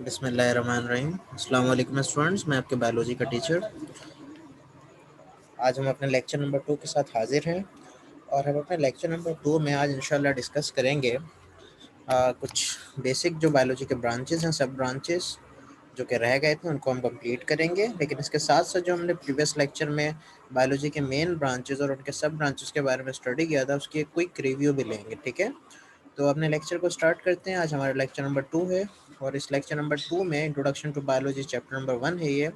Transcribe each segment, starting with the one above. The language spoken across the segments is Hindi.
बिस्मिल्लाहिर्रहमानिर्रहीम। अस्सलाम वालेकुम स्टूडेंट्स, मैं आपके बायोलॉजी का टीचर। आज हम अपने लेक्चर नंबर 2 के साथ हाजिर हैं और हम अपने लेक्चर नंबर 2 में आज इंशाल्लाह डिस्कस करेंगे कुछ बेसिक जो बायोलॉजी के ब्रांचेस हैं, सब ब्रांचेस जो कि रह गए थे उनको हम कंप्लीट करेंगे। लेकिन इसके साथ साथ जो हमने प्रीवियस लेक्चर में बायोलॉजी के मेन ब्रांचेस और उनके सब ब्रांचेस के बारे में स्टडी किया था, उसकी एक क्विक रिव्यू भी लेंगे। ठीक है, तो अपने लेक्चर को स्टार्ट करते हैं। आज हमारा लेक्चर नंबर 2 है और इस लेक्चर नंबर 2 में introduction to biology chapter number 1 है ये।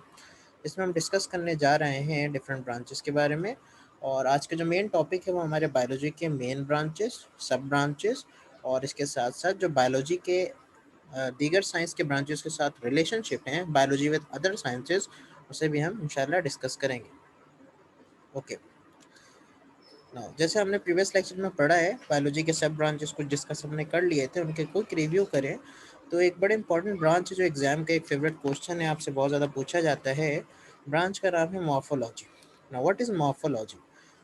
इसमें हम डिस्कस करने जा रहे हैं डिफरेंट ब्रांचेस के बारे में। और आज का जो मेन टॉपिक है वो हमारे बायोलॉजी के मेन ब्रांचेस, सब ब्रांचेस और इसके साथ साथ जो बायोलॉजी के दीगर साइंस के ब्रांचेस के साथ रिलेशनशिप हैं बायोलॉजी विद अदर साइंसेस, उसे भी हम इंशाल्लाह डिस्कस करेंगे। ओके, जैसे हमने प्रीवियस लेक्चर में पढ़ा है, बायोलॉजी के सब ब्रांचेस कुछ डिस्कस हमने कर लिए थे, उनके क्विक रिव्यू करें तो एक बड़े इंपॉर्टेंट ब्रांच है जो एग्जाम का एक फेवरेट क्वेश्चन है, आपसे बहुत ज़्यादा पूछा जाता है। ब्रांच का नाम है morphology. Now what is morphology?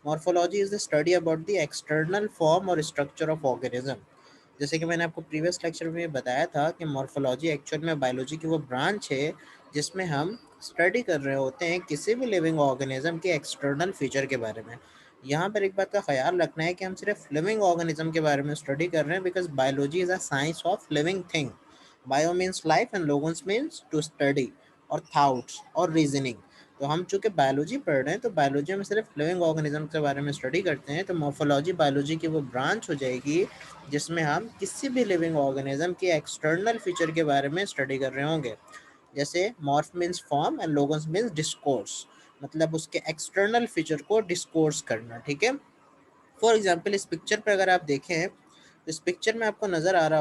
Morphology is the study about the external form और स्ट्रक्चर ऑफ ऑर्गेनिज्म। जैसे कि मैंने आपको प्रीवियस लेक्चर में बताया था कि मॉर्फोलॉजी एक्चुअल में बायोलॉजी की वो ब्रांच है जिसमें हम स्टडी कर रहे होते हैं किसी भी लिविंग ऑर्गेनिज्म के एक्सटर्नल फीचर के बारे में। यहाँ पर एक बात का ख्याल रखना है कि हम सिर्फ लिविंग ऑर्गेनिज्म के बारे में स्टडी कर रहे हैं, because biology is a science of living thing. Bio means life and logos means to study और थाउट्स और रीजनिंग। तो हम चूंकि बायोलॉजी पढ़ रहे हैं तो बायोलॉजी में सिर्फ लिविंग ऑर्गेनिज्म के बारे में स्टडी करते हैं, तो मॉर्फोलॉजी बायोलॉजी की वो ब्रांच हो जाएगी जिसमें हम किसी भी लिविंग ऑर्गेनिज्म के एक्सटर्नल फीचर के बारे में स्टडी कर रहे होंगे। जैसे morph means form and logos means discourse, मतलब उसके एक्सटर्नल फीचर को डिस्कोर्स करना। ठीक है, फॉर एग्जाम्पल इस पिक्चर पर अगर आप देखें तो इस पिक्चर में आपको नज़र आ रहा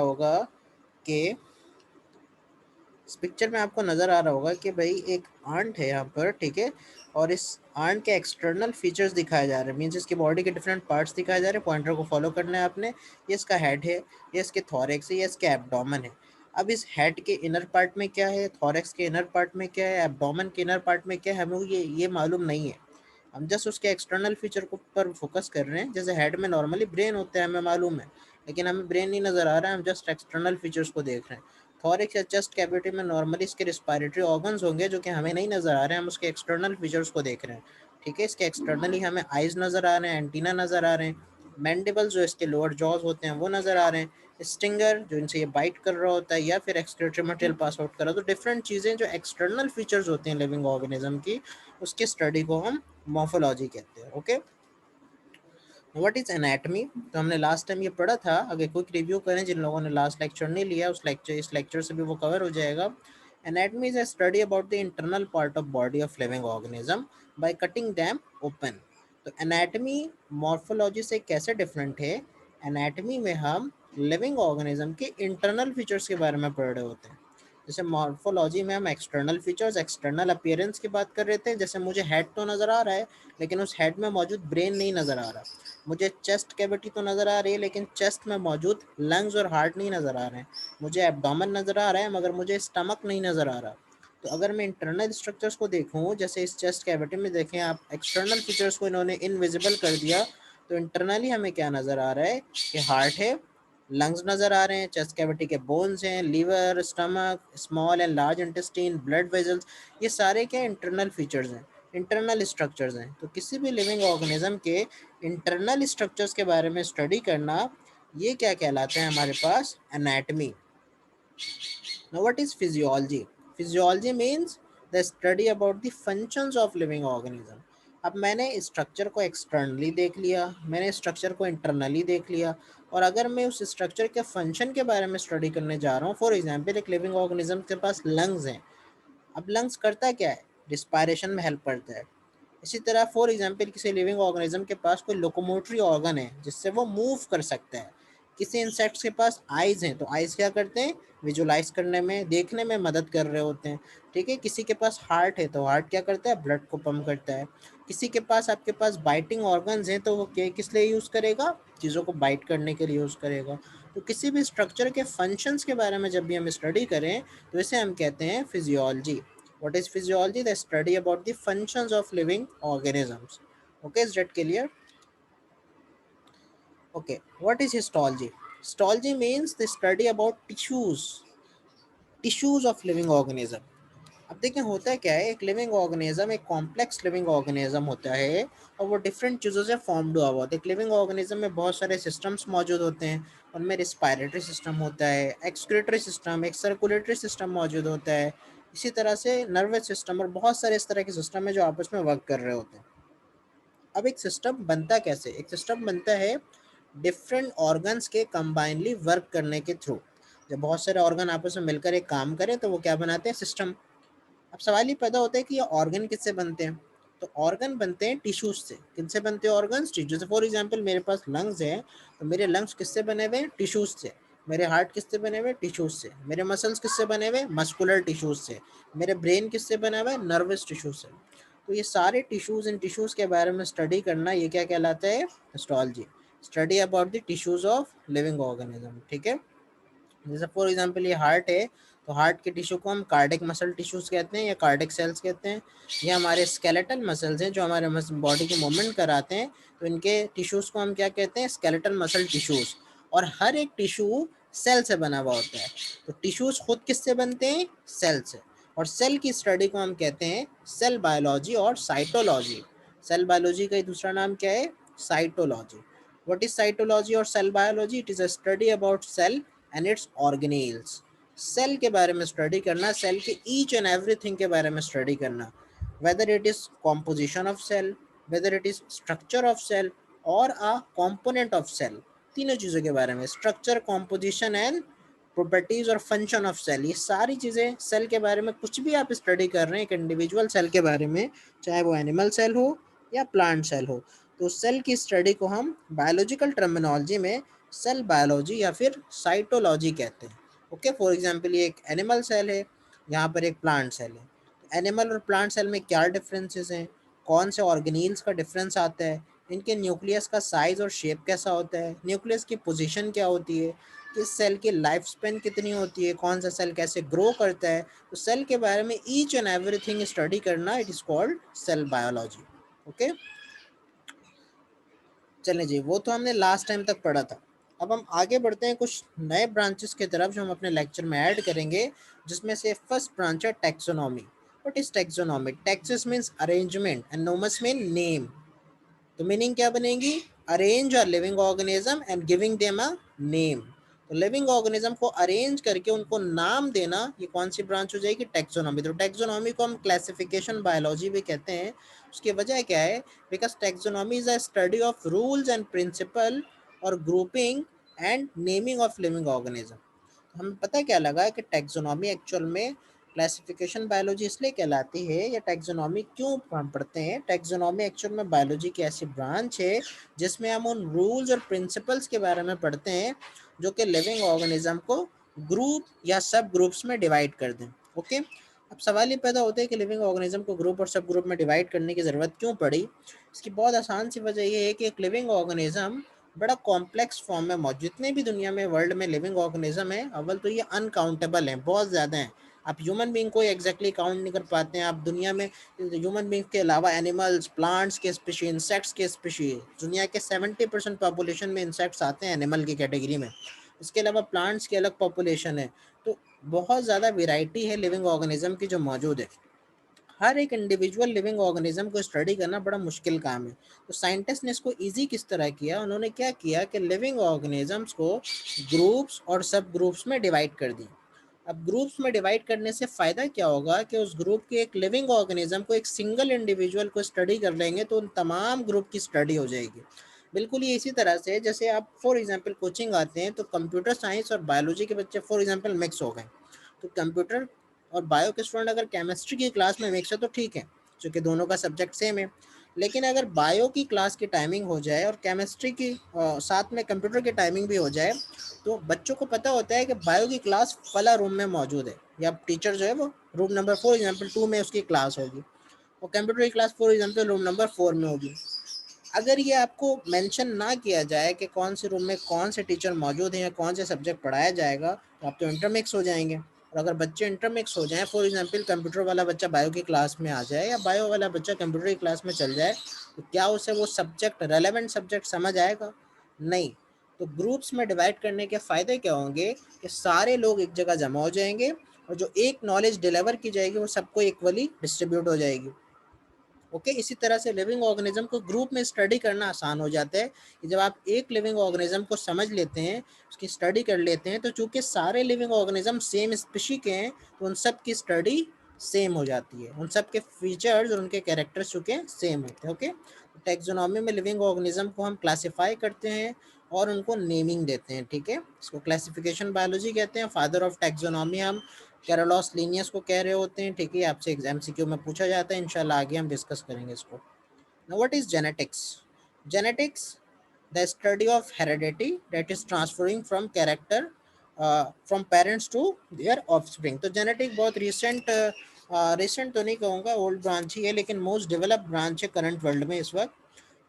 होगा कि भाई एक आंट है यहाँ पर। ठीक है, और इस आंट के एक्सटर्नल फीचर्स दिखाए जा रहे हैं, मीन्स इसकी बॉडी के डिफरेंट पार्ट्स दिखाए जा रहे हैं। पॉइंटर को फॉलो करना है आपने। ये इसका हेड है, ये इसके थॉरेक्स है, ये इसके एब्डोमेन है। अब इस हेड के इनर पार्ट में क्या है, थॉरेक्स के इनर पार्ट में क्या है, एब्डोमेन के इनर पार्ट में क्या है, हमें ये मालूम नहीं है। हम जस्ट उसके एक्सटर्नल फीचर को पर फोकस कर रहे हैं। जैसे हेड में नॉर्मली ब्रेन होता है, हमें मालूम है, लेकिन हमें ब्रेन नहीं नज़र आ रहा है, हम जस्ट एक्सटर्नल फीचर्स को देख रहे हैं। थॉरिक्स या चेस्ट कैविटी में नॉर्मली इसके रिस्पायरेटरी ऑर्गन्स होंगे जो कि हमें नहीं नज़र आ रहे हैं, हम उसके एक्सटर्नल फीचर्स को देख रहे हैं। ठीक है, इसके एक्सटर्नली हमें आइज नज़र आ रहे हैं, एंटीना नज़र आ रहे हैं, मैंडिबल्स जो इसके लोअर जॉज होते हैं वो नज़र आ रहे हैं, स्टिंगर जो इनसे ये बाइट कर रहा होता है, या फिर एक्सक्रीटरी मटेरियल पास आउट कर रहा है। तो डिफरेंट चीज़ें जो एक्सटर्नल फीचर्स होते हैं लिविंग ऑर्गेनिज्म की, उसकी स्टडी को हम मॉर्फोलॉजी कहते हैं। Okay, what is anatomy? तो हमने लास्ट टाइम ये पढ़ा था। अगर क्विक रिव्यू करें जिन लोगों ने लास्ट लेक्चर नहीं लिया, उस लेक्चर इस लेक्चर से भी वो कवर हो जाएगा। Anatomy is a study about the internal part of body of living organism by cutting them open. तो एनाटमी मॉर्फोलॉजी से कैसे डिफरेंट है? एनाटमी में हम लिविंग ऑर्गेनिज्म के इंटरनल फीचर्स के बारे में पढ़ रहे होते हैं। जैसे मॉर्फोलॉजी में हम एक्सटर्नल फीचर्स, एक्सटर्नल अपीयरेंस की बात कर रहे थे। जैसे मुझे हेड तो नज़र आ रहा है लेकिन उस हेड में मौजूद ब्रेन नहीं नज़र आ रहा। मुझे चेस्ट कैविटी तो नज़र आ रही है लेकिन चेस्ट में मौजूद लंग्स और हार्ट नहीं नज़र आ रहे हैं। मुझे एब्डोमेन नज़र आ रहा है मगर मुझे स्टमक नहीं नज़र आ रहा। तो अगर मैं इंटरनल स्ट्रक्चर्स को देखूं, जैसे इस चेस्ट कैविटी में देखें आप, एक्सटर्नल फीचर्स को इन्होंने इनविजिबल कर दिया, तो इंटरनली हमें क्या नज़र आ रहा है कि हार्ट है, लंग्स नज़र आ रहे हैं, चेस्ट कैविटी के बोन्स हैं, liver, stomach, small and large intestine, blood vessels, ये सारे क्या इंटरनल फीचर्स हैं, इंटरनल स्ट्रक्चर्स हैं। तो किसी भी लिविंग ऑर्गेनिज्म के इंटरनल स्ट्रक्चर्स के बारे में स्टडी करना, ये क्या कहलाता है हमारे पास? Anatomy. Now what is physiology? Physiology means the study about the functions of living organism. अब मैंने स्ट्रक्चर को एक्सटर्नली देख लिया, मैंने स्ट्रक्चर को इंटरनली देख लिया, और अगर मैं उस स्ट्रक्चर के फंक्शन के बारे में स्टडी करने जा रहा हूँ, फॉर एग्जांपल एक लिविंग ऑर्गेनिज्म के पास लंग्स हैं। अब लंग्स करता क्या है? रिस्पायरेशन में हेल्प करता है। इसी तरह फॉर एग्जांपल किसी लिविंग ऑर्गेनिज्म के पास कोई लोकोमोटरी ऑर्गन है जिससे वो मूव कर सकता है। किसी इंसेक्ट्स के पास आइज़ हैं, तो आइज़ क्या करते हैं? विजुलाइज करने में, देखने में मदद कर रहे होते हैं। ठीक है, किसी के पास हार्ट है तो हार्ट क्या करता है? ब्लड को पंप करता है। किसी के पास, आपके पास बाइटिंग ऑर्गन्स हैं तो वो किस लिए यूज़ करेगा? चीज़ों को बाइट करने के लिए यूज़ करेगा। तो किसी भी स्ट्रक्चर के फंक्शंस के बारे में जब भी हम स्टडी करें तो इसे हम कहते हैं physiology. What is physiology? The study about the functions of living organisms. Okay, is that clear? Okay, what is histology? Histology means the study about tissues. Tissues of living organism. अब देखिए होता है क्या है, एक लिविंग ऑर्गेनिज्म एक कॉम्प्लेक्स लिविंग ऑर्गेनिज्म होता है और वो डिफरेंट चीज़ों से फॉर्म्ड हुआ हुआ होता है। एक लिविंग ऑर्गेनिज्म में बहुत सारे सिस्टम्स मौजूद होते हैं, उनमें रिस्पायरेटरी सिस्टम होता है, एक्सक्रीटरी सिस्टम, एक सर्कुलेटरी सिस्टम मौजूद होता है, इसी तरह से नर्वस सिस्टम और बहुत सारे इस तरह के सिस्टम है जो आपस में वर्क कर रहे होते हैं। अब एक सिस्टम बनता कैसे, एक सिस्टम बनता है डिफरेंट ऑर्गन्स के कंबाइनली वर्क करने के थ्रू। जब बहुत सारे ऑर्गन आपस में मिलकर एक काम करें तो वो क्या बनाते हैं, सिस्टम। अब सवाल ये पैदा होता है कि ये ऑर्गन किससे बनते हैं, तो ऑर्गन बनते हैं टिश्यूज से। किनसे बनते हैं ऑर्गन्स, टिश्यू से। फॉर एग्जांपल मेरे पास लंग्स है, तो मेरे लंग्स किससे बने हुए हैं, टिश्यूज से। मेरे हार्ट किससे बने हुए, टिश्यूज से। मेरे मसल्स किससे बने हुए, मस्कुलर टिश्यूज से। मेरे ब्रेन किससे बना हुआ है, नर्वस टिश्यू से। तो ये सारे टिश्यूज, इन टिश्यूज के बारे में स्टडी करना, ये क्या कहलाता है, histology. Study about the tissues of living organism, ठीक है। जैसे फॉर एग्जांपल ये हार्ट है, तो हार्ट के टिश्यू को हम कार्डिक मसल टिश्यूज कहते हैं या कार्डिक सेल्स कहते हैं। ये हमारे स्केलेटल मसल्स हैं जो हमारे बॉडी के मूवमेंट कराते हैं, तो इनके टिश्यूज को हम क्या कहते हैं, स्केलेटल मसल टिश्यूज। और हर एक टिश्यू सेल से बना हुआ होता है। तो टिश्यूज खुद किससे बनते हैं, सेल से। और सेल की स्टडी को हम कहते हैं सेल बायोलॉजी और साइटोलॉजी। सेल बायोलॉजी का दूसरा नाम क्या है, साइटोलॉजी। What is cytology और cell biology? It is a study about cell and its organelles. Cell के बारे में स्टडी करना, सेल के ईच एंड एवरीथिंग के बारे में स्टडी करना, whether it is composition of cell, whether it is structure of cell और अ कॉम्पोनेंट ऑफ सेल। तीनों चीज़ों के बारे में, स्ट्रक्चर, कॉम्पोजिशन एंड प्रॉपर्टीज और फंक्शन ऑफ सेल, ये सारी चीज़ें सेल के बारे में कुछ भी आप स्टडी कर रहे हैं एक इंडिविजुअल सेल के बारे में, चाहे वो एनिमल सेल हो या प्लांट सेल हो, तो सेल की स्टडी को हम बायोलॉजिकल टर्मिनोलॉजी में सेल बायोलॉजी या फिर साइटोलॉजी कहते हैं। ओके, फॉर एग्जांपल ये एक एनिमल सेल है, यहाँ पर एक प्लांट सेल है। एनिमल और प्लांट सेल में क्या डिफरेंसेस हैं, कौन से ऑर्गेनील्स का डिफरेंस आता है, इनके न्यूक्लियस का साइज और शेप कैसा होता है, न्यूक्लियस की पोजीशन क्या होती है, किस सेल की लाइफ स्पेन कितनी होती है, कौन सा सेल कैसे ग्रो करता है। तो सेल के बारे में ईच एंड एवरीथिंग स्टडी करना, it is called cell biology. Okay, चलें जी, वो तो हमने लास्ट टाइम तक पढ़ा था। अब हम आगे बढ़ते हैं कुछ नए ब्रांचेस की तरफ जो हम अपने लेक्चर में ऐड करेंगे, जिसमें से फर्स्ट ब्रांच है taxonomy. What is taxonomy, taxis means arrangement and nomos mean name. तो मीनिंग क्या बनेगी, arrange a living organism and giving them a name. तो लिविंग ऑर्गेनिज्म को अरेंज करके उनको नाम देना, ये कौन सी ब्रांच हो जाएगी, टैक्सोनॉमी। तो टैक्सोनॉमी को हम क्लासिफिकेशन बायोलॉजी भी कहते हैं। उसकी वजह क्या है, because taxonomy is a study of rules and principle और grouping and naming of living organism. हमें पता क्या लगा कि टैक्सोनॉमी एक्चुअल में क्लासिफिकेशन बायोलॉजी इसलिए कहलाती है, या टैक्सोनॉमी क्यों हम पढ़ते हैं, टैक्सोनॉमी एक्चुअल में बायोलॉजी की ऐसी ब्रांच है जिसमें हम उन रूल्स और प्रिंसिपल्स के बारे में पढ़ते हैं जो कि लिविंग ऑर्गेनिज्म को ग्रुप या सब ग्रुप्स में डिवाइड कर दें। ओके, अब सवाल ये पैदा होता है कि लिविंग ऑर्गेनिज्म को ग्रुप और सब ग्रुप में डिवाइड करने की ज़रूरत क्यों पड़ी। इसकी बहुत आसान सी वजह ये है कि एक लिविंग ऑर्गेनिज्म बड़ा कॉम्प्लेक्स फॉर्म में मौजूद, जितने भी दुनिया में वर्ल्ड में लिविंग ऑर्गेनिज्म है, अव्वल तो ये अनकाउंटेबल हैं, बहुत ज़्यादा हैं। आप ह्यूमन बीइंग को एग्जैक्टली काउंट नहीं कर पाते हैं। आप दुनिया में ह्यूमन बीइंग के अलावा एनिमल्स, प्लांट्स के स्पीशीज, इंसेक्ट्स के स्पीशीज, दुनिया के 70% पॉपुलेशन में इंसेक्ट्स आते हैं एनिमल की कैटेगरी में। इसके अलावा प्लांट्स की अलग पॉपुलेशन है। तो बहुत ज़्यादा वेराइटी है लिविंग ऑर्गेनिज्म की जो मौजूद है। हर एक इंडिविजुअल लिविंग ऑर्गेनिज्म को स्टडी करना बड़ा मुश्किल काम है। तो साइंटिस्ट ने इसको इजी किस तरह किया, उन्होंने क्या किया कि लिविंग ऑर्गेनिजम्स को ग्रुप्स और सब ग्रुप्स में डिवाइड कर दी। अब ग्रुप्स में डिवाइड करने से फ़ायदा क्या होगा कि उस ग्रुप के एक लिविंग ऑर्गेनिज्म को एक सिंगल इंडिविजुअल को स्टडी कर लेंगे तो उन तमाम ग्रुप की स्टडी हो जाएगी। बिल्कुल ये इसी तरह से जैसे आप फॉर एग्जांपल कोचिंग आते हैं तो कंप्यूटर साइंस और बायोलॉजी के बच्चे फॉर एग्जांपल मिक्स हो गए, तो कंप्यूटर और बायो के स्टूडेंट अगर केमिस्ट्री की क्लास में मिक्स है तो ठीक है, क्योंकि दोनों का सब्जेक्ट सेम है। लेकिन अगर बायो की क्लास की टाइमिंग हो जाए और केमिस्ट्री की साथ में कंप्यूटर की टाइमिंग भी हो जाए, तो बच्चों को पता होता है कि बायो की क्लास फला रूम में मौजूद है, या टीचर जो है वो रूम नंबर फॉर एग्जाम्पल 2 में उसकी क्लास होगी, और कंप्यूटर की class for example room number 4 में होगी। अगर ये आपको मेंशन ना किया जाए कि कौन से रूम में कौन से टीचर मौजूद हैं या कौन से सब्जेक्ट पढ़ाया जाएगा, तो आप तो इंटरमिक्स हो जाएंगे। और अगर बच्चे इंटरमिक्स हो जाएं, फॉर एग्जांपल कंप्यूटर वाला बच्चा बायो की क्लास में आ जाए या बायो वाला बच्चा कंप्यूटर की क्लास में चल जाए, तो क्या उसे वो सब्जेक्ट रेलेवेंट सब्जेक्ट समझ आएगा, नहीं। तो ग्रुप्स में डिवाइड करने के फ़ायदे क्या होंगे कि सारे लोग एक जगह जमा हो जाएंगे और जो एक नॉलेज डिलीवर की जाएगी वो सबको इक्वली डिस्ट्रीब्यूट हो जाएगी। ओके, इसी तरह से लिविंग ऑर्गेनिज्म को ग्रुप में स्टडी करना आसान हो जाता है कि जब आप एक लिविंग ऑर्गेनिज्म को समझ लेते हैं, उसकी स्टडी कर लेते हैं, तो चूंकि सारे लिविंग ऑर्गेनिज्म सेम स्पीशी के हैं तो उन सब की स्टडी सेम हो जाती है, उन सब के फीचर्स और उनके कैरेक्टर्स चूंकि सेम होते हैं। ओके, टेक्सोनॉमी में लिविंग ऑर्गेनिज्म को हम क्लासिफाई करते हैं और उनको नेमिंग देते हैं। ठीक है, इसको क्लासिफिकेशन बायोलॉजी कहते हैं। फादर ऑफ टेक्सोनॉमी हम कैरोलॉस लीनियस को कह रहे होते हैं। ठीक है, आपसे एमसीक्यू में पूछा जाता है, इंशाल्लाह आगे हम डिस्कस करेंगे इसको। Now what is genetics? Genetics the study of heredity that is transferring from character from parents to their offspring. तो जेनेटिक बहुत रिसेंट तो नहीं कहूँगा, ओल्ड ब्रांच ही है, लेकिन मोस्ट डेवलप्ड ब्रांच है करंट वर्ल्ड में इस वक्त।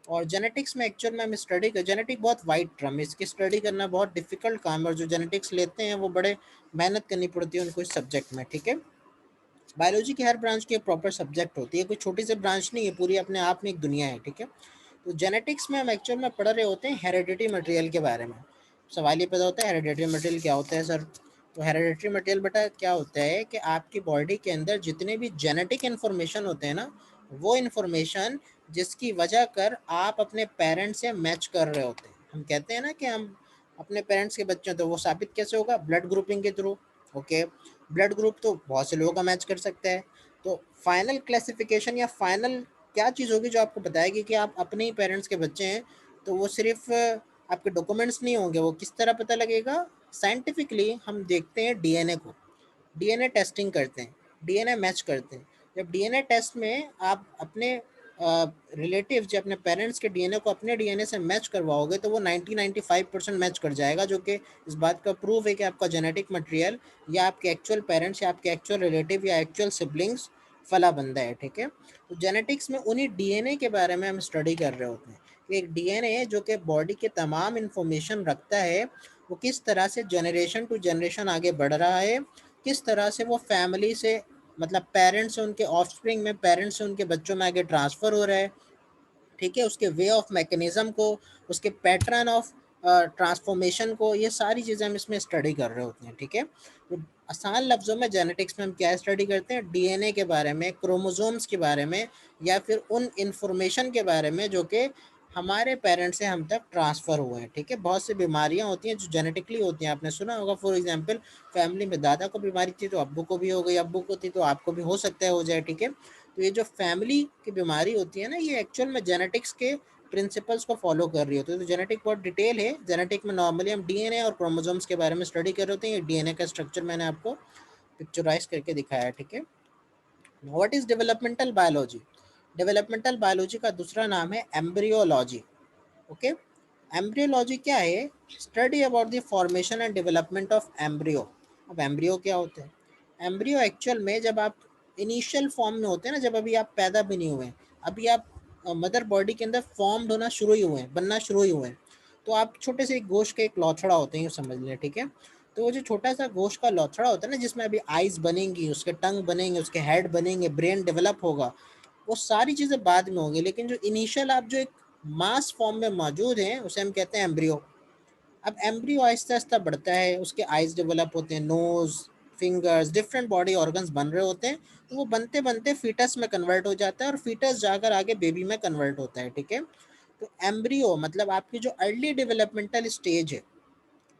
और जेनेटिक्स में एक्चुअल में हम स्टडी कर, जेनेटिक बहुत वाइड टर्म है, इसकी स्टडी करना बहुत डिफिकल्ट काम है और जो जेनेटिक्स लेते हैं वो बड़े मेहनत करनी पड़ती है उनको इस सब्जेक्ट में। ठीक है, बायोलॉजी की हर ब्रांच की एक प्रॉपर सब्जेक्ट होती है, कोई छोटी सी ब्रांच नहीं है, पूरी अपने आप में एक दुनिया है। ठीक है, तो जेनेटिक्स में हम एक्चुअल में पढ़ रहे होते हैं हेरिडिटी मटेरियल के बारे में। सवाल ये पैदा होता है हेरिडिटी मटेरियल क्या होता है सर? तो हेरिडिटी मटेरियल बेटा क्या होता है कि आपकी बॉडी के अंदर जितने भी जेनेटिक इन्फॉर्मेशन होते हैं ना, वो इन्फॉर्मेशन जिसकी वजह कर आप अपने पेरेंट्स से मैच कर रहे होते हैं। हम कहते हैं ना कि हम अपने पेरेंट्स के बच्चे हैं, तो वो साबित कैसे होगा? ब्लड ग्रुपिंग के थ्रू। ओके, ब्लड ग्रुप तो बहुत से लोगों का मैच कर सकता है। तो फाइनल क्लासिफिकेशन या फाइनल क्या चीज़ होगी जो आपको बताएगी कि आप अपने ही पेरेंट्स के बच्चे हैं? तो वो सिर्फ आपके डॉक्यूमेंट्स नहीं होंगे, वो किस तरह पता लगेगा? साइंटिफिकली हम देखते हैं डीएनए को, डीएनए टेस्टिंग करते हैं, डीएनए मैच करते हैं। जब डीएनए टेस्ट में आप अपने रिलेटिव्स या अपने पेरेंट्स के डीएनए को अपने डीएनए से मैच करवाओगे तो वो 90-95% मैच कर जाएगा, जो कि इस बात का प्रूफ है कि आपका जेनेटिक मटेरियल या आपके एक्चुअल पेरेंट्स या आपके एक्चुअल रिलेटिव या एक्चुअल सिबलिंग्स फला बंदा है। ठीक है, तो जेनेटिक्स में उन्हीं डीएनए के बारे में हम स्टडी कर रहे होते हैं कि एक डीएनए जो कि बॉडी के तमाम इंफॉर्मेशन रखता है वो किस तरह से जनरेशन टू जनरेशन आगे बढ़ रहा है, किस तरह से वो फैमिली से मतलब पेरेंट्स से उनके ऑफस्प्रिंग में, पेरेंट्स से उनके बच्चों में आगे ट्रांसफ़र हो रहा है। ठीक है, उसके वे ऑफ मैकेनिज्म को, उसके पैटर्न ऑफ ट्रांसफॉर्मेशन को, ये सारी चीज़ें हम इसमें स्टडी कर रहे होते हैं। ठीक है, तो आसान लफ्ज़ों में जेनेटिक्स में हम क्या स्टडी करते हैं? डीएनए के बारे में, क्रोमोसोम्स के बारे में, या फिर उन इंफॉर्मेशन के बारे में जो कि हमारे पेरेंट्स से हम तक ट्रांसफ़र हुए हैं। ठीक है, बहुत सी बीमारियां होती हैं जो जेनेटिकली होती हैं, आपने सुना होगा। फॉर एग्जांपल, फैमिली में दादा को बीमारी थी तो अब्बू को भी हो गई, अब्बू को थी तो आपको भी हो सकता है हो जाए। ठीक है, तो ये जो फैमिली की बीमारी होती है ना, ये एक्चुअल में जेनेटिक्स के प्रिंसिपल्स को फॉलो कर रही होती है। तो जेनेटिक बहुत डिटेल है। जेनेटिक में नॉर्मली हम डीएनए और क्रोमोसोम्स के बारे में स्टडी कर रहे होते हैं। ये डीएनए का स्ट्रक्चर मैंने आपको पिक्चराइज करके दिखाया है। ठीक है, what is developmental biology? Developmental biology का दूसरा नाम है एम्ब्रियोलॉजी। ओके, एम्ब्रियोलॉजी क्या है? Study about the formation and development of embryo. अब एम्ब्रियो क्या होते हैं? एम्ब्रियो एक्चुअल में जब आप इनिशियल फॉर्म में होते हैं ना, जब अभी आप पैदा भी नहीं हुए, अभी आप मदर बॉडी के अंदर फॉर्म्ड होना शुरू ही हुए हैं, बनना शुरू ही हुए हैं, तो आप छोटे से एक गोश्त के एक लौथड़ा होते हैं, समझ लें। ठीक है, तो वो जो छोटा सा गोश्त का लौथड़ा होता है ना, जिसमें अभी आइज़ बनेंगी, उसके टंग बनेंगे, उसके हेड बनेंगे, ब्रेन डेवलप होगा, वो सारी चीज़ें बाद में होंगी, लेकिन जो इनिशियल आप जो एक मास फॉर्म में मौजूद हैं उसे हम कहते हैं एम्ब्रियो। अब एम्ब्रियो आहिस्ता आहिस्ता बढ़ता है, उसके आइज़ डेवलप होते हैं, nose, fingers, different body organs बन रहे होते हैं, तो वो बनते बनते फीटस में कन्वर्ट हो जाता है और फीटस जाकर आगे बेबी में कन्वर्ट होता है। ठीक है, तो एम्ब्रियो मतलब आपकी जो अर्ली डेवलपमेंटल स्टेज है,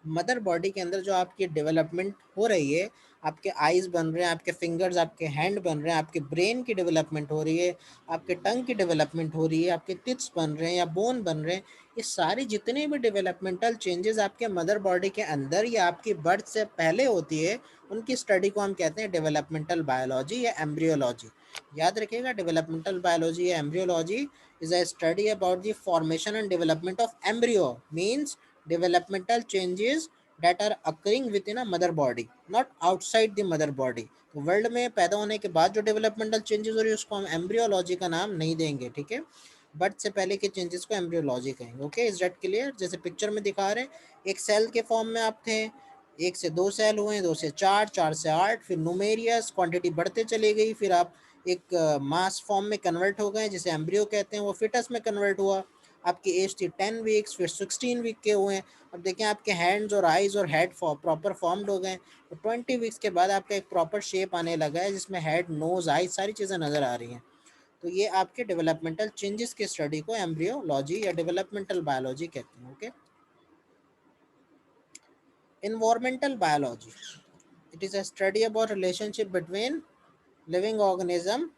मदर बॉडी के अंदर जो आपकी डेवलपमेंट हो रही है, आपके आइज़ बन रहे हैं, आपके फिंगर्स, आपके हैंड बन रहे हैं, आपके ब्रेन की डेवलपमेंट हो रही है, आपके टंग की डेवलपमेंट हो रही है, आपके टिप्स बन रहे हैं या बोन बन रहे हैं, ये सारी जितने भी डेवलपमेंटल चेंजेस आपके मदर बॉडी के अंदर या आपकी बर्थ से पहले होती है, उनकी स्टडी को हम कहते हैं डेवलपमेंटल बायोलॉजी या एम्ब्रियोलॉजी। याद रखिएगा, डेवलपमेंटल बायोलॉजी या embryology is a study about the formation and development of embryo, means developmental changes that are occurring within a mother body, not outside the mother body। तो वर्ल्ड में पैदा होने के बाद जो डेवलपमेंटल चेंजेस हो रही है उसको हम एम्ब्रियोलॉजी का नाम नहीं देंगे। ठीक है, बर्थ से पहले के चेंजेस को एम्ब्रियोलॉजी कहेंगे। Okay, is that clear? जैसे पिक्चर में दिखा रहे हैं, एक सेल के फॉर्म में आप थे, एक से दो सेल हुए, दो से चार, चार से आठ, फिर न्यूमेरियस क्वांटिटी बढ़ते चली गई, फिर आप एक मास फॉर्म में कन्वर्ट हो गए जिसे एम्ब्रियो कहते हैं, वो फिटस में कन्वर्ट हुआ, आपकी एज थी 10 वीक्स, फिर 16 वीक के हुए हैं, अब देखें आपके हैंड्स और आईज और हेड प्रॉपर फॉर्म्ड हो गए, तो 20 वीक्स के बाद आपका एक प्रॉपर शेप आने लगा है जिसमें हेड, नोज, आईज सारी चीज़ें नज़र आ रही हैं। तो ये आपके डेवलपमेंटल चेंजेस की स्टडी को एम्ब्रियोलॉजी या डेवलपमेंटल बायोलॉजी कहते हैं। Okay, environmental biology, it is a study about relationship between living organism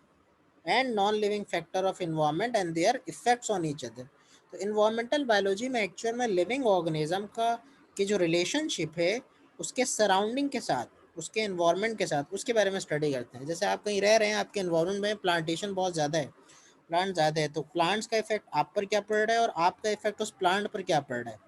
and non living factor of environment and there effects on each other. तो इन्वायरमेंटल बायोलॉजी में एक्चुअल में लिविंग ऑर्गेनिज्म का की जो रिलेशनशिप है उसके सराउंडिंग के साथ, उसके इन्वायरमेंट के साथ, उसके बारे में स्टडी करते हैं। जैसे आप कहीं रह रहे हैं, आपके इन्वायरमेंट में प्लांटेशन बहुत ज़्यादा है, प्लांट ज़्यादा है, तो प्लांट्स का इफेक्ट आप पर क्या पड़ रहा है और आपका इफेक्ट उस प्लांट पर क्या पड़ रहा है,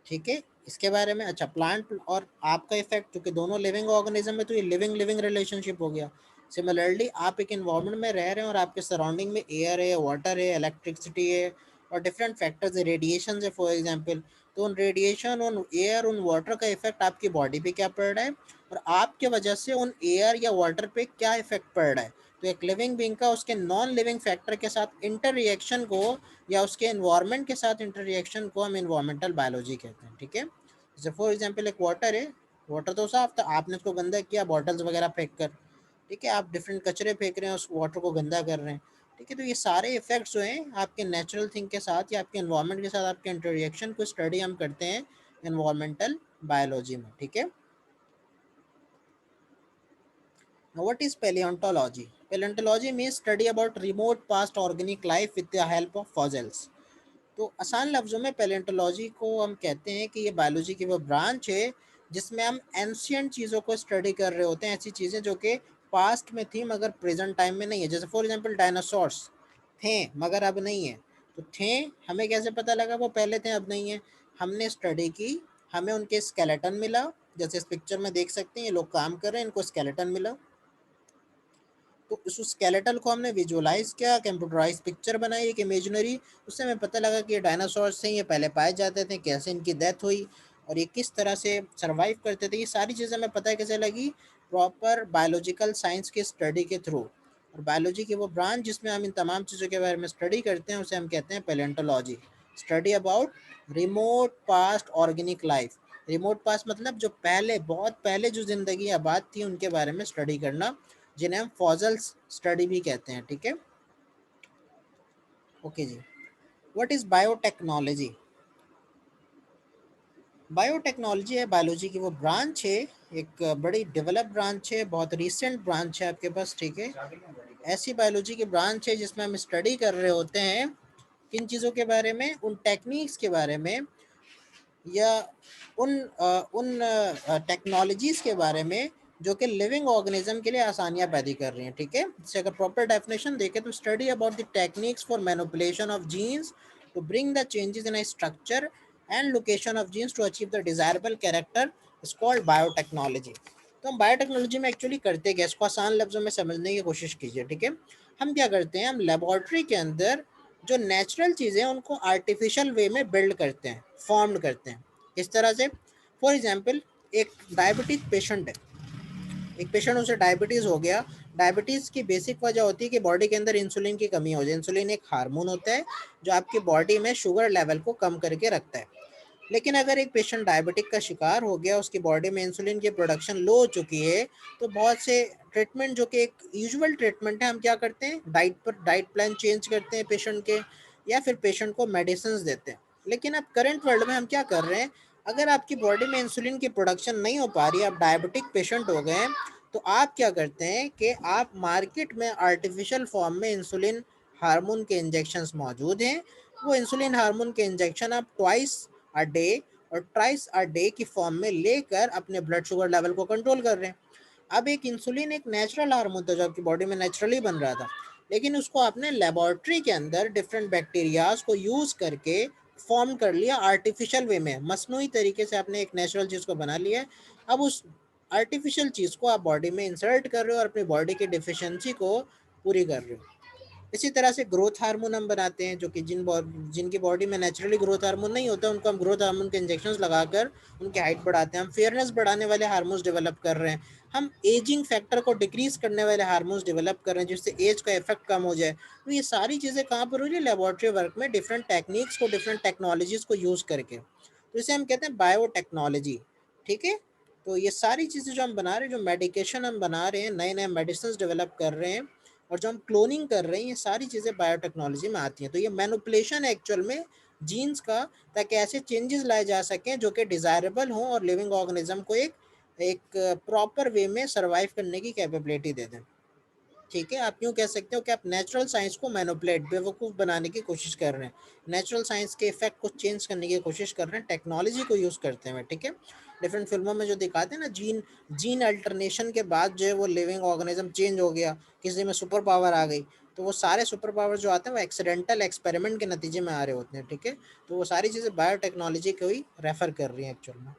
ठीक है, इसके बारे में। अच्छा, प्लांट और आपका इफेक्ट, क्योंकि दोनों लिविंग ऑर्गेनिज्म है तो ये लिविंग लिविंग रिलेशनशिप हो गया। सिमिलरली आप एक इन्वायरमेंट में रह रहे हैं और आपके सराउंडिंग में एयर है, वाटर है, इलेक्ट्रिसिटी है और डिफरेंट फैक्टर्स है, रेडिएशन है फॉर एग्जांपल। तो उन रेडिएशन, उन एयर, उन वाटर का इफेक्ट आपकी बॉडी पे क्या पड़ रहा है और आपके वजह से उन एयर या वाटर पे क्या इफेक्ट पड़ रहा है। तो एक लिविंग बीइंग का उसके नॉन लिविंग फैक्टर के साथ इंटर रिएक्शन को या उसके एनवायरनमेंट के साथ इंटर रिएक्शन को हम एनवायरमेंटल बायोलॉजी कहते हैं, ठीक है। जैसे फॉर एग्जांपल एक वाटर है, वाटर तो साफ था, आपने उसको गंदा किया बॉटल्स वगैरह फेंक कर, ठीक है, आप डिफरेंट कचरे फेंक रहे हैं, उस वाटर को गंदा कर रहे हैं, ठीक है। तो ये सारे इफेक्ट्स जो हैं आपके नेचुरल थिंग के साथ या आपके एनवायरनमेंट के साथ आपके इंटर रिएक्शन को स्टडी हम करते हैं एनवायरमेंटल बायोलॉजी में, ठीक है। Now, what is paleontology? Paleontology means study about remote past organic life with the help of fossils. तो आसान लफ्ज़ों में पैलेंटोलॉजी को हम कहते हैं कि ये बायोलॉजी की वो ब्रांच है जिसमें हम एंशियंट चीज़ों को स्टडी कर रहे होते हैं, ऐसी चीज़ें जो कि पास्ट में थी मगर प्रेजेंट टाइम में नहीं है। जैसे फॉर एग्जांपल डायनासोर्स थे मगर अब नहीं है, तो थे, हमें कैसे पता लगा वो पहले थे अब नहीं है? हमने स्टडी की, हमें उनके स्केलेटन मिला, जैसे इस पिक्चर में देख सकते हैं ये लोग काम कर रहे हैं, इनको स्केलेटन मिला, तो उस स्केलेटल को हमने विजुअलाइज किया, कंप्यूटराइज पिक्चर बनाई एक इमेजिनरी, उससे हमें पता लगा कि ये डायनासोर्स थे, ये पहले पाए जाते थे, कैसे इनकी डेथ हुई और ये किस तरह से सर्वाइव करते थे। ये सारी चीज़ें हमें पता कैसे लगी? प्रॉपर बायोलॉजिकल साइंस के स्टडी के थ्रू। और बायोलॉजी की वो ब्रांच जिसमें हम इन तमाम चीज़ों के बारे में स्टडी करते हैं उसे हम कहते हैं palaeontology. Study about remote past organic life. Remote past मतलब जो पहले, बहुत पहले जो ज़िंदगी आबाद थी उनके बारे में स्टडी करना, जिन्हें हम फॉजल्स स्टडी भी कहते हैं, ठीक है। ओके जी, व्हाट इज बायोटेक्नोलॉजी? बायोटेक्नोलॉजी है बायोलॉजी की वो ब्रांच है, एक बड़ी डेवलप ब्रांच है, बहुत रिसेंट ब्रांच है आपके पास, ठीक है। ऐसी बायोलॉजी की ब्रांच है जिसमें हम स्टडी कर रहे होते हैं किन चीज़ों के बारे में, उन टेक्निक्स के बारे में या उन टेक्नोलॉजीज़ के बारे में जो कि लिविंग ऑर्गेनिज्म के लिए आसानियाँ पैदा कर रही हैं, ठीक है। इससे अगर प्रॉपर डेफिनेशन देखें तो study about the techniques for manipulation of genes to bring the changes in a structure and location of genes to achieve the desirable character is called biotechnology. तो हम बायोटेक्नोलॉजी में एक्चुअली करते क्या, इसको आसान लफ्ज़ों में समझने की कोशिश कीजिए, ठीक है। हम क्या करते हैं, हम लेबॉर्ट्री के अंदर जो नेचुरल चीज़ें हैं उनको आर्टिफिशियल वे में बिल्ड करते हैं, फॉर्म करते हैं। इस तरह से फॉर एग्जांपल एक डायबिटिक पेशेंट है, एक पेशेंट उसे डायबिटीज़ हो गया। डायबिटीज़ की बेसिक वजह होती है कि बॉडी के अंदर इंसुलिन की कमी हो जाए। इंसुलिन एक हार्मोन होता है जो आपकी बॉडी में शुगर लेवल को कम करके रखता है। लेकिन अगर एक पेशेंट डायबिटिक का शिकार हो गया, उसकी बॉडी में इंसुलिन की प्रोडक्शन लो हो चुकी है, तो बहुत से ट्रीटमेंट जो कि एक यूजुअल ट्रीटमेंट है, हम क्या करते हैं, डाइट प्लान चेंज करते हैं पेशेंट के या फिर पेशेंट को मेडिसिन देते हैं। लेकिन अब करंट वर्ल्ड में हम क्या कर रहे हैं, अगर आपकी बॉडी में इंसुलिन की प्रोडक्शन नहीं हो पा रही है, आप डायबिटिक पेशेंट हो गए हैं, तो आप क्या करते हैं कि आप मार्केट में आर्टिफिशियल फॉर्म में इंसुलिन हार्मोन के इंजेक्शंस मौजूद हैं। वो इंसुलिन हार्मोन के इंजेक्शन आप ट्वाइस अ डे और ट्राइस अ डे की फॉर्म में लेकर अपने ब्लड शुगर लेवल को कंट्रोल कर रहे हैं। अब एक इंसुलिन एक नेचुरल हार्मोन था जो आपकी बॉडी में नेचुरली बन रहा था, लेकिन उसको आपने लेबोरेटरी के अंदर डिफरेंट बैक्टीरियाज को यूज़ करके फॉर्म कर लिया आर्टिफिशियल वे में, मसनूई तरीके से आपने एक नेचुरल चीज़ को बना लिया है। अब उस आर्टिफिशियल चीज़ को आप बॉडी में इंसर्ट कर रहे हो और अपनी बॉडी की डिफिशियंसी को पूरी कर रहे हो। इसी तरह से ग्रोथ हार्मोन हम बनाते हैं, जो कि जिनकी बॉडी में नेचुरली ग्रोथ हार्मोन नहीं होता, उनको हम ग्रोथ हार्मोन के इंजेक्शंस लगाकर उनकी हाइट बढ़ाते हैं। हम फेयरनेस बढ़ाने वाले हार्मोन्स डेवलप कर रहे हैं, हम एजिंग फैक्टर को डिक्रीज करने वाले हार्मोन्स डेवलप कर रहे हैं जिससे एज का इफेक्ट कम हो जाए। तो ये सारी चीज़ें कहाँ पर हो रही है? लेबोरेटरी वर्क में, डिफरेंट टेक्निक्स को, डिफरेंट टेक्नोलॉजीज को यूज़ करके। तो इसे हम कहते हैं बायोटेक्नोलॉजी। ठीक है, तो ये सारी चीज़ें जो हम बना रहे हैं, जो मेडिकेशन हम बना रहे हैं, नए नए मेडिसिन डेवलप कर रहे हैं, और जो हम क्लोनिंग कर रहे हैं, ये सारी चीज़ें बायोटेक्नोलॉजी में आती हैं। तो ये मैनिपुलेशन है एक्चुअल में जीन्स का, ताकि ऐसे चेंजेस लाए जा सकें जो कि डिज़ायरेबल हों और लिविंग ऑर्गेनिज्म को एक एक प्रॉपर वे में सर्वाइव करने की कैपेबिलिटी दे दें। ठीक है, आप यूँ कह सकते हो कि आप नेचुरल साइंस को मैनिपुलेट, बेवकूफ़ बनाने की कोशिश कर रहे हैं। नेचुरल साइंस के इफ़ेक्ट को चेंज करने की कोशिश कर रहे हैं, टेक्नोलॉजी को यूज़ करते हुए। ठीक है, डिफरेंट फ़िल्मों में जो दिखाते हैं ना, जीन जीन अल्टरनेशन के बाद जो है वो लिविंग ऑर्गेनिज्म चेंज हो गया, किसी में सुपर पावर आ गई, तो वो सारे सुपर पावर जो आते हैं वो एक्सीडेंटल एक्सपेरिमेंट के नतीजे में आ रहे होते हैं। ठीक है, तो वो सारी चीज़ें बायोटेक्नोलॉजी को ही रेफ़र कर रही हैं एक्चुअल में।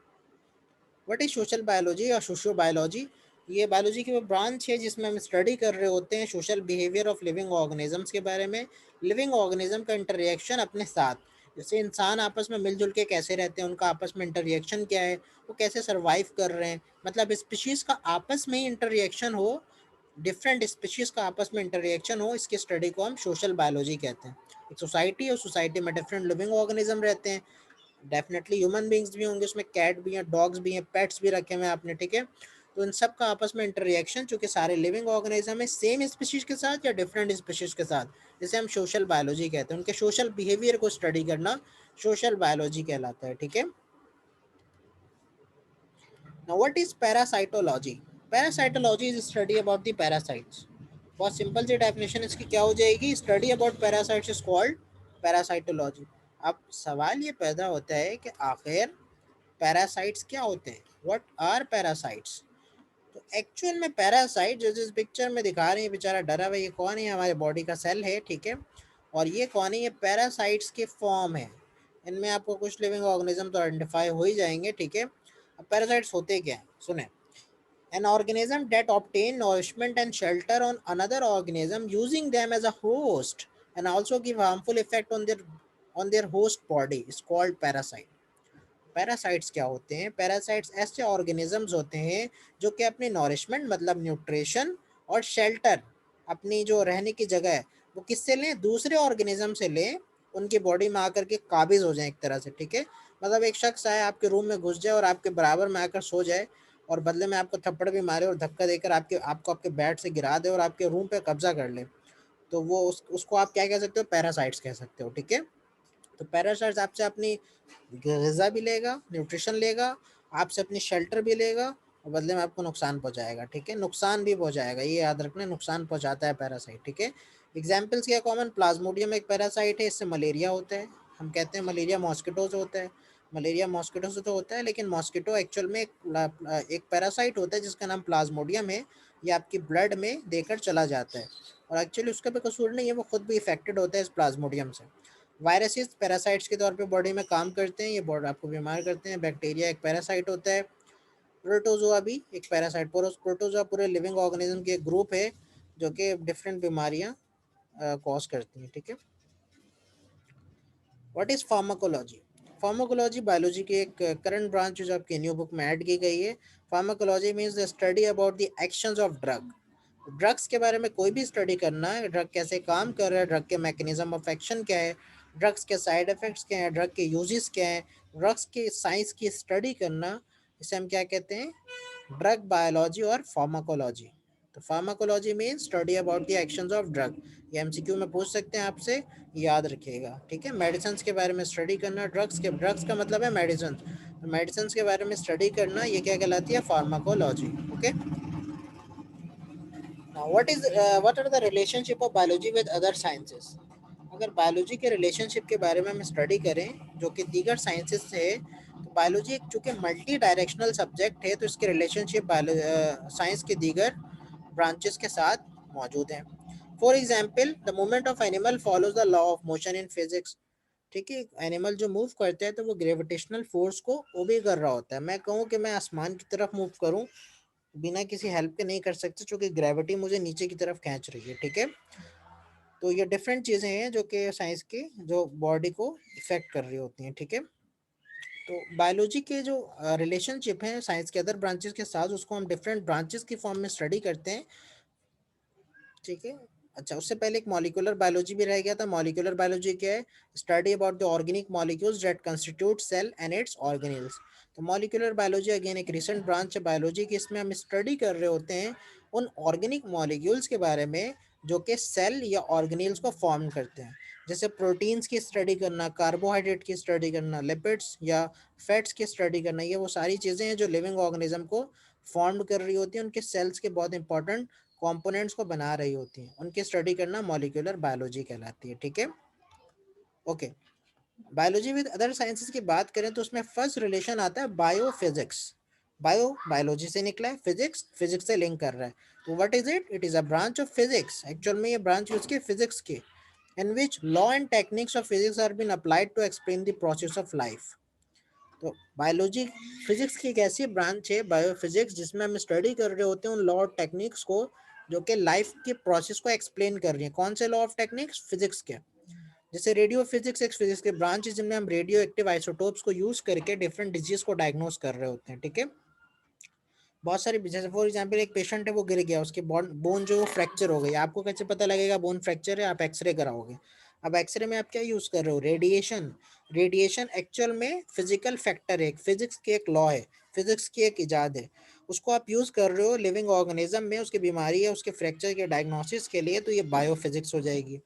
व्हाट इज सोशल बायोलॉजी या सोशियो बायोलॉजी? ये बायोलॉजी की वो ब्रांच है जिसमें हम स्टडी कर रहे होते हैं social behaviour of living organisms के बारे में, लिविंग ऑर्गेनिज्म का इंटररिएक्शन अपने साथ, जैसे इंसान आपस में मिलजुल के कैसे रहते हैं, उनका आपस में इंटररिएक्शन क्या है, वो कैसे सर्वाइव कर रहे हैं, मतलब स्पीशीज का आपस में ही इंटररिएक्शन हो, डिफरेंट स्पीशीज का आपस में इंटररिएक्शन हो, इसकी स्टडी को हम सोशल बायोलॉजी कहते हैं। एक सोसाइटी है, सोसाइटी में डिफरेंट लिविंग ऑर्गेनिज्म रहते हैं, डेफिनेटली ह्यूमन बींग्स भी होंगे उसमें, कैट भी हैं, डॉग्स भी हैं, पेट्स भी रखे हुए हैं आपने। ठीक है, तो इन सब का आपस में इंटररिएक्शन, चूंकि सारे लिविंग ऑर्गेनिज्म है, सेम स्पीशीज के साथ या डिफरेंट स्पीशीज के साथ, जिसे हम सोशल बायोलॉजी कहते हैं, उनके सोशल बिहेवियर को स्टडी करना सोशल बायोलॉजी कहलाता है। ठीक है, now what is parasitology? Parasitology is study about the parasites. बहुत सिंपल सी डेफिनेशन इसकी क्या हो जाएगी? Study about parasites is called parasitology. अब सवाल ये पैदा होता है कि आखिर पैरासाइट्स क्या होते हैं? What are parasites? तो एक्चुअल में पैरासाइट जो जिस पिक्चर में दिखा रहे हैं, बेचारा डरा हुआ, ये कौन है? हमारे बॉडी का सेल है। ठीक है, और ये कौन है? ये पैरासाइट्स के फॉर्म है। इनमें आपको कुछ लिविंग ऑर्गेनिज्म तो आइडेंटिफाई हो ही जाएंगे। ठीक है, अब पैरासाइट्स होते क्या हैं सुने। An organism that obtain nourishment and shelter on another organism using them as a host and also give harmful effect on their host body is called parasite. Parasites क्या होते हैं? पैरासाइट्स ऐसे ऑर्गेनिजम्स होते हैं जो कि अपनी नॉरिशमेंट, मतलब न्यूट्रिशन, और शेल्टर, अपनी जो रहने की जगह है, वो किससे लें? दूसरे ऑर्गेनिज्म से लें, उनकी बॉडी में आकर के काबिज हो जाए एक तरह से। ठीक है, मतलब एक शख्स आए आपके रूम में, घुस जाए और आपके बराबर में आकर सो जाए, और बदले में आपको थप्पड़ भी मारे और धक्का देकर आपके बेड से गिरा दे और आपके रूम पे कब्जा कर ले, तो वो उसको आप क्या कह सकते हो? पैरासाइट्स कह सकते हो। ठीक है, तो पैरासाइट्स आपसे अपनी ग़िज़ा भी लेगा, न्यूट्रिशन लेगा, आपसे अपनी शेल्टर भी लेगा, और बदले में आपको नुकसान पहुँचाएगा। ठीक है, नुकसान भी पहुँचाएगा, ये याद रखना, नुकसान पहुँचाता है पैरासाइट। ठीक है, एग्जाम्पल्स क्या कॉमन? प्लाज्मोडियम एक पैरासाइट है, इससे मलेरिया होता है। हम कहते हैं मलेरिया मॉस्किटो से होता है, मलेरिया मॉस्किटो से तो होता है, लेकिन मॉस्किटो एक्चुअल में एक पैरासाइट होता है जिसका नाम प्लाज्मोडियम है। ये आपकी ब्लड में देकर चला जाता है, और एक्चुअली उसका भी कसूर नहीं है, वो खुद भी इफेक्टेड होता है इस प्लाज्मोडियम से। वायरसेस पैरासाइट्स के तौर पे बॉडी में काम करते हैं, ये बॉडी आपको बीमार करते हैं। बैक्टीरिया एक पैरासाइट होता है। प्रोटोजोआ भी एक पैरासाइट, प्रोटोजोआ पूरे लिविंग ऑर्गेनिज्म के ग्रुप है जो कि डिफरेंट बीमारियां कॉज करती हैं। ठीक है, what is pharmacology? Pharmacology biology की एक करंट ब्रांच जो आपकी न्यू बुक में ऐड की गई है। Pharmacology means the study about the actions of drug. Drugs के बारे में कोई भी स्टडी करना है, ड्रग कैसे काम कर रहा है, ड्रग के मैकेनिज्म ऑफ एक्शन क्या है, ड्रग्स के साइड इफेक्ट्स क्या हैं, ड्रग के यूजेस क्या हैं, ड्रग्स के साइंस की स्टडी करना, इसे हम क्या कहते हैं? ड्रग बायोलॉजी और फार्माकोलॉजी। तो pharmacology mean study about the actions of drug. ये एमसीक्यू में पूछ सकते हैं आपसे, याद रखिएगा। ठीक है, मेडिसिन के बारे में स्टडी करना, ड्रग्स का मतलब है मेडिसिन, तो मेडिसिन के बारे में स्टडी करना, ये क्या कहलाती है? Pharmacology. Okay, now what are the relationship of biology with other sciences? अगर बायोलॉजी के रिलेशनशिप के बारे में हम स्टडी करें जो कि दीगर साइंसेस से है, तो बायोलॉजी एक चूँकि मल्टी डायरेक्शनल सब्जेक्ट है, तो इसके रिलेशनशिप साइंस के दीगर ब्रांचेस के साथ मौजूद हैं। For example, the movement of animal follows the law of motion in physics. ठीक है, एनिमल जो मूव करता है तो वो ग्रेविटेशनल फोर्स को ओबे कर रहा होता है। मैं कहूँ कि मैं आसमान की तरफ मूव करूँ, बिना किसी हेल्प के नहीं कर सकते, क्योंकि ग्रेविटी मुझे नीचे की तरफ खींच रही है। ठीक है, तो ये डिफरेंट चीज़ें हैं जो कि साइंस की जो बॉडी को इफेक्ट कर रही होती हैं, ठीक है। तो बायोलॉजी के जो रिलेशनशिप है साइंस के अदर ब्रांचेस के साथ, उसको हम डिफरेंट ब्रांचेस की फॉर्म में स्टडी करते हैं, ठीक है। अच्छा, उससे पहले एक मॉलिक्यूलर बायोलॉजी भी रह गया था। मॉलिक्यूलर बायोलॉजी क्या है? Study about the organic molecules that constitute cell and its organelles. तो मॉलिक्यूलर बायोलॉजी अगेन एक रिसेंट ब्रांच है बायोलॉजी की। इसमें हम स्टडी कर रहे होते हैं उन ऑर्गेनिक मॉलिक्यूल्स के बारे में जो कि सेल या ऑर्गेनेल्स को फॉर्म करते हैं। जैसे प्रोटीन्स की स्टडी करना, कार्बोहाइड्रेट की स्टडी करना, लिपिड्स या फैट्स की स्टडी करना, ये वो सारी चीज़ें हैं जो लिविंग ऑर्गेनिज्म को फॉर्म कर रही होती हैं, उनके सेल्स के बहुत इंपॉर्टेंट कंपोनेंट्स को बना रही होती हैं। उनकी स्टडी करना मॉलिक्यूलर बायोलॉजी कहलाती है, ठीक है। Okay, biology with other sciences की बात करें तो उसमें फर्स्ट रिलेशन आता है बायोफिजिक्स। बायो बायोलॉजी से निकला है, फिजिक्स फिजिक्स से लिंक कर रहा है। तो what is it? It is a branch of physics. Actual में ये ब्रांच उसकी फिजिक्स की, in which law and techniques of physics are been applied to explain the process of life. तो बायोलॉजी फिजिक्स की एक ऐसी ब्रांच है बायोफिजिक्स जिसमें हम स्टडी कर रहे होते हैं उन लॉ और टेक्निक्स को जो कि लाइफ के प्रोसेस को एक्सप्लेन कर रही है। कौन से लॉ ऑफ टेक्निक्स? फिजिक्स के। जैसे रेडियो फिजिक्स एक फिजिक्स के ब्रांच है जिनमें हम रेडियो एक्टिव आइसोटोप्स को यूज करके डिफरेंट डिजीज को डायग्नोस कर रहे होते हैं, ठीक है। बहुत सारी, जैसे फॉर एग्जांपल एक पेशेंट है, वो गिर गया, उसकी बोन जो फ्रैक्चर हो गई। आपको कैसे पता लगेगा बोन फ्रैक्चर है? आप एक्सरे कराओगे। अब एक्सरे में आप क्या यूज कर रहे हो? रेडिएशन। रेडिएशन एक्चुअल में फिजिकल फैक्टर है, फिजिक्स की एक लॉ है, फिजिक्स की एक इजाद है। उसको आप यूज कर रहे हो लिविंग ऑर्गेनिज्म में, उसकी बीमारी है, उसके फ्रैक्चर के डायग्नोसिस के लिए, तो ये बायोफिजिक्स हो जाएगी।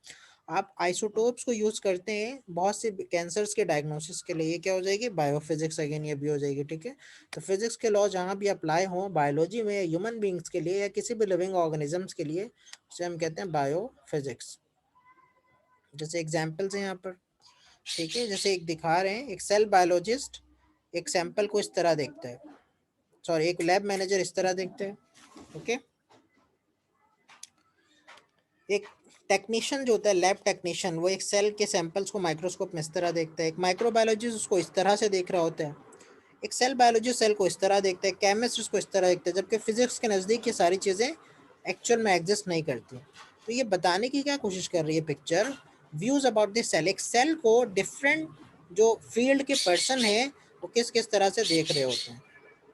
आप आइसोटोप्स को यूज करते हैं बहुत से कैंसर्स के डायग्नोसिस के लिए, ये क्या हो जाएगी? बायोफिजिक्स अगेन, ये भी हो जाएगी, ठीक है। तो फिजिक्स के लॉ जहाँ भी अप्लाई हो बायोलॉजी में, ह्यूमन बींग्स के लिए या किसी भी लिविंग ऑर्गेनिजम्स के लिए, उसे हम कहते हैं बायोफिजिक्स। जैसे एग्जांपल्स हैं यहाँ पर, ठीक है। जैसे एक दिखा रहे हैं, एक सेल बायोलॉजिस्ट एक सैंपल को इस तरह देखता है, सॉरी एक लैब मैनेजर इस तरह देखते हैं, ओके। एक टेक्नीशियन जो होता है लैब टेक्नीशियन, वो एक सेल के सैंपल्स को माइक्रोस्कोप में इस तरह देखता है। एक माइक्रोबायोलॉजिस्ट उसको इस तरह से देख रहा होता है। एक सेल बायोलॉजिस्ट सेल को इस तरह देखता है, केमिस्ट उसको इस तरह देखता है, जबकि फिजिक्स के नज़दीक ये सारी चीज़ें एक्चुअल में एग्जिस्ट नहीं करती। तो ये बताने की क्या कोशिश कर रही है picture? Views about this cell. एक सेल को डिफरेंट जो फील्ड के पर्सन है वो किस किस तरह से देख रहे होते हैं,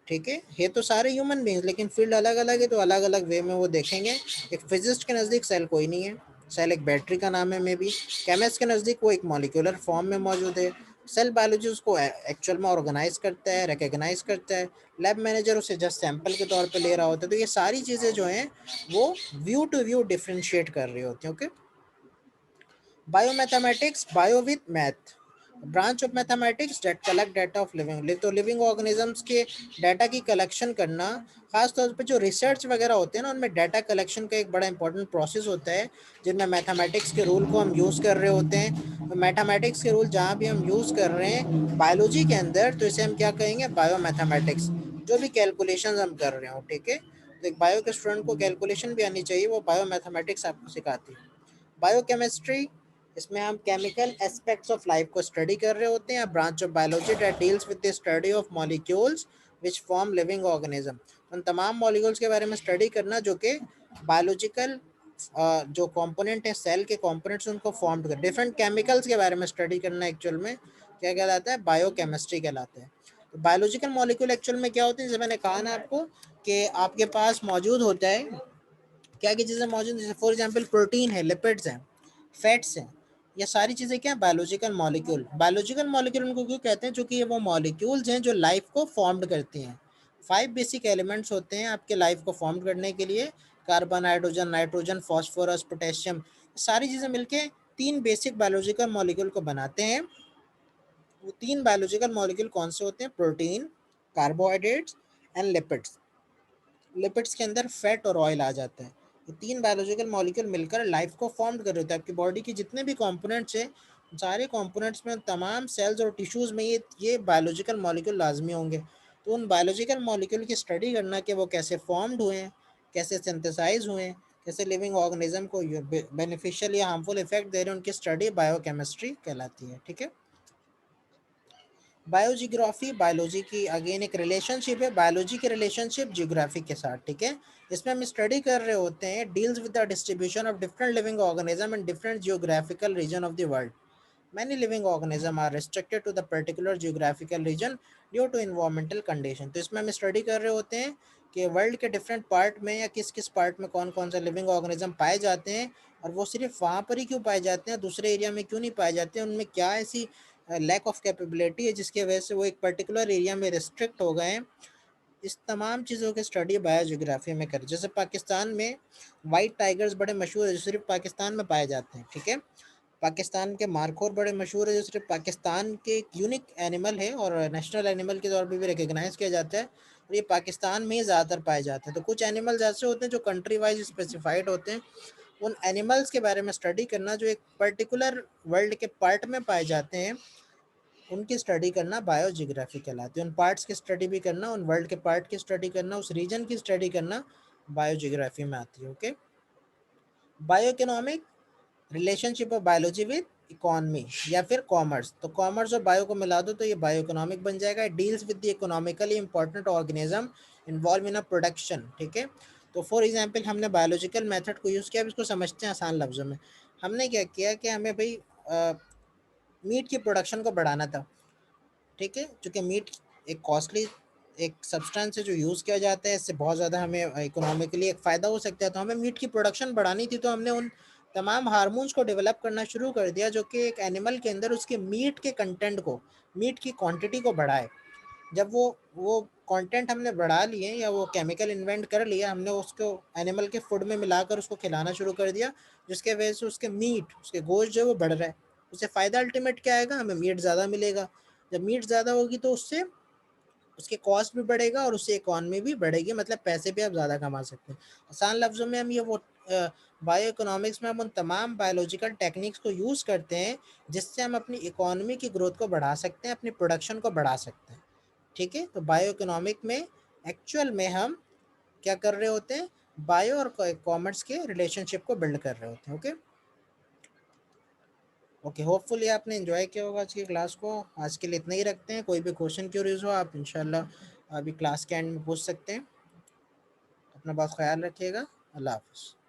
ठीक है तो सारे ह्यूमन बींग्स, लेकिन फील्ड अलग अलग है तो अलग अलग वे में वो देखेंगे। एक फिजिस्ट के नज़दीक सेल कोई नहीं है, सेल एक बैटरी का नाम है मे बी। केमिस्ट के नज़दीक वो एक मॉलिक्यूलर फॉर्म में मौजूद है। सेल बायोलॉजी उसको एक्चुअल में ऑर्गेनाइज करता है, रिकग्नाइज करता है। लैब मैनेजर उसे जस्ट सैंपल के तौर पे ले रहा होता है। तो ये सारी चीज़ें जो हैं वो व्यू टू व्यू डिफ्रेंशिएट कर रही होती हैं, okay. Biomathematics, bio with math, branch of mathematics that collect data of living. तो लिविंग ऑर्गेनिजम्स के डाटा की कलेक्शन करना, खास तौर पे जो रिसर्च वगैरह होते हैं ना, उनमें डाटा कलेक्शन का एक बड़ा इंपॉर्टेंट प्रोसेस होता है जिनमें मैथमेटिक्स के रूल को हम यूज़ कर रहे होते हैं। तो मैथमेटिक्स के रूल जहाँ भी हम यूज़ कर रहे हैं बायोलॉजी के अंदर, तो इसे हम क्या कहेंगे? Bio mathematics. जो भी कैलकुलेशन हम कर रहे हो, ठीक है। तो एक बायो के स्टूडेंट को कैलकुलेशन भी आनी चाहिए, वो बायो मैथमेटिक्स आपको सिखाती है। बायोकेमिस्ट्री, इसमें हम केमिकल एस्पेक्ट्स ऑफ लाइफ को स्टडी कर रहे होते हैं। Branch of biology that deals with the study of molecules which form living organism. उन तमाम मॉलिक्यूल्स के बारे में स्टडी करना जो कि बायोलॉजिकल जो कंपोनेंट है सेल के कंपोनेंट्स उनको फॉर्म कर, डिफरेंट केमिकल्स के बारे में स्टडी करना एक्चुअल में क्या कहलाता है? बायोकेमिस्ट्री कहलाता है। तो बायोलॉजिकल मॉलिक्यूल एक्चुअल में क्या होते हैं? जैसे मैंने कहा ना आपको कि आपके पास मौजूद होता है क्या क्या चीज़ें मौजूद, जैसे फॉर एग्जांपल प्रोटीन है, लिपिड्स हैं, फैट्स हैं, ये सारी चीज़ें क्या है? Biological molecule. बायोलॉजिकल मॉलिक्यूल उनको क्यों कहते हैं? क्योंकि ये वो मॉलिक्यूल्स हैं जो लाइफ को फॉर्म्ड करती हैं। 5 बेसिक एलिमेंट्स होते हैं आपके लाइफ को फॉर्म करने के लिए, carbon, hydrogen, nitrogen, phosphorus, potassium, सारी चीज़ें मिलके 3 बेसिक बायोलॉजिकल मॉलिक्यूल को बनाते हैं। वो 3 बायोलॉजिकल मॉलिक्यूल कौन से होते हैं? Protein, carbohydrates and lipids. Lipids के अंदर फैट और ऑयल आ जाता है। ये 3 बायोलॉजिकल मॉलिक्यूल मिलकर लाइफ को फॉर्म कर रहे होते हैं। आपकी बॉडी के जितने भी कंपोनेंट्स हैं, सारे कंपोनेंट्स में, तमाम सेल्स और टिश्यूज़ में ये बायोलॉजिकल मॉलिक्यूल लाजमी होंगे। तो उन बायोलॉजिकल मॉलिक्यूल की स्टडी करना कि वो कैसे फॉर्म्ड हुए हैं, कैसे सिंथेसाइज हुए हैं, कैसे लिविंग ऑर्गेनिज्म को बेनिफिशियल या हार्मफुल इफेक्ट दे रहे हैं, उनकी स्टडी बायोकेमिस्ट्री कहलाती है, ठीक है। बायोजियोग्राफी बायोलॉजी की अगेन एक रिलेशनशिप है, बायोलॉजी की रिलेशनशिप जियोग्राफी के साथ, ठीक है। इसमें हम स्टडी कर रहे होते हैं, deals with the distribution of different living organism in different geographical region of the world. Many living organisms are restricted to the particular geographical region due to environmental condition। तो इसमें हम स्टडी कर रहे होते हैं कि वर्ल्ड के डिफरेंट पार्ट में या किस किस पार्ट में कौन कौन से लिविंग ऑर्गेनिज्म पाए जाते हैं, और वो सिर्फ वहाँ पर ही क्यों पाए जाते हैं, दूसरे एरिया में क्यों नहीं पाए जाते हैं, उनमें क्या ऐसी लैक ऑफ कैपेबिलिटी है जिसकी वजह से वो एक पर्टिकुलर एरिया में रिस्ट्रिक्ट हो गए हैं। इस तमाम चीज़ों की स्टडी बायोजियोग्राफी में करें। जैसे पाकिस्तान में वाइट टाइगर्स बड़े मशहूर है जो सिर्फ पाकिस्तान में पाए जाते हैं, ठीक है। पाकिस्तान के मारखोर बड़े मशहूर है जो सिर्फ पाकिस्तान के एक यूनिक एनिमल है और नेशनल एनिमल के तौर पे भी रिकग्नाइज किया जाता है, और ये पाकिस्तान में ही ज़्यादातर पाए जाते हैं। तो कुछ एनिमल्स ऐसे होते हैं जो कंट्री वाइज स्पेसिफाइड होते हैं, उन एनिमल्स के बारे में स्टडी करना जो एक पर्टिकुलर वर्ल्ड के पार्ट में पाए जाते हैं, उनकी स्टडी करना बायोजियोग्राफी कहलाती है। उन पार्ट्स की स्टडी भी करना, उन वर्ल्ड के पार्ट की स्टडी करना, उस रीजन की स्टडी करना बायोजियोग्राफी में आती है। Okay, bio economic relationship of biology with economy या फिर कॉमर्स। तो कॉमर्स और बायो को मिला दो तो ये बायो इकोनॉमिक बन जाएगा। Deals with the economically important organism involve in a production, ठीक है। तो फॉर एग्जांपल हमने बायोलॉजिकल मेथड को यूज़ किया, अब इसको समझते हैं आसान लफ्ज़ों में। हमने क्या किया कि हमें भाई मीट की प्रोडक्शन को बढ़ाना था, ठीक है। चूँकि मीट एक कॉस्टली एक सब्सटेंस है जो यूज़ किया जाता है, इससे बहुत ज़्यादा हमें इकोनॉमिकली एक फ़ायदा हो सकता है, तो हमें मीट की प्रोडक्शन बढ़ानी थी। तो हमने उन तमाम हार्मोन्स को डेवलप करना शुरू कर दिया जो कि एक एनिमल के अंदर उसके मीट के कंटेंट को, मीट की क्वांटिटी को बढ़ाए। जब वो कंटेंट हमने बढ़ा लिए या वो केमिकल इन्वेंट कर लिया, हमने उसको एनिमल के फूड में मिलाकर उसको खिलाना शुरू कर दिया, जिसके वजह से उसके मीट, उसके गोश्त जो है वो बढ़ रहा है। उससे फ़ायदा अल्टीमेट क्या आएगा, हमें मीट ज़्यादा मिलेगा। जब मीट ज़्यादा होगी तो उससे उसके कॉस्ट भी बढ़ेगा और उससे इकॉनमी भी बढ़ेगी, मतलब पैसे भी आप ज़्यादा कमा सकते हैं। आसान लफ्ज़ों में हम ये वो बायो इकोनॉमिक्स में हम उन तमाम बायोलॉजिकल टेक्निक्स को यूज़ करते हैं जिससे हम अपनी इकॉनमी की ग्रोथ को बढ़ा सकते हैं, अपनी प्रोडक्शन को बढ़ा सकते हैं, ठीक है। तो बायो इकोनॉमिक में एक्चुअल में हम क्या कर रहे होते हैं, बायो और कॉमर्स के रिलेशनशिप को बिल्ड कर रहे होते हैं। ओके ओके, होपफुली आपने एंजॉय किया होगा आज की क्लास को। आज के लिए इतना ही रखते हैं। कोई भी क्वेश्चन क्यूरीज हो आप इंशाल्लाह अभी क्लास के एंड में पूछ सकते हैं। अपना बहुत ख्याल रखिएगा। अल्लाह हाफ़िज़।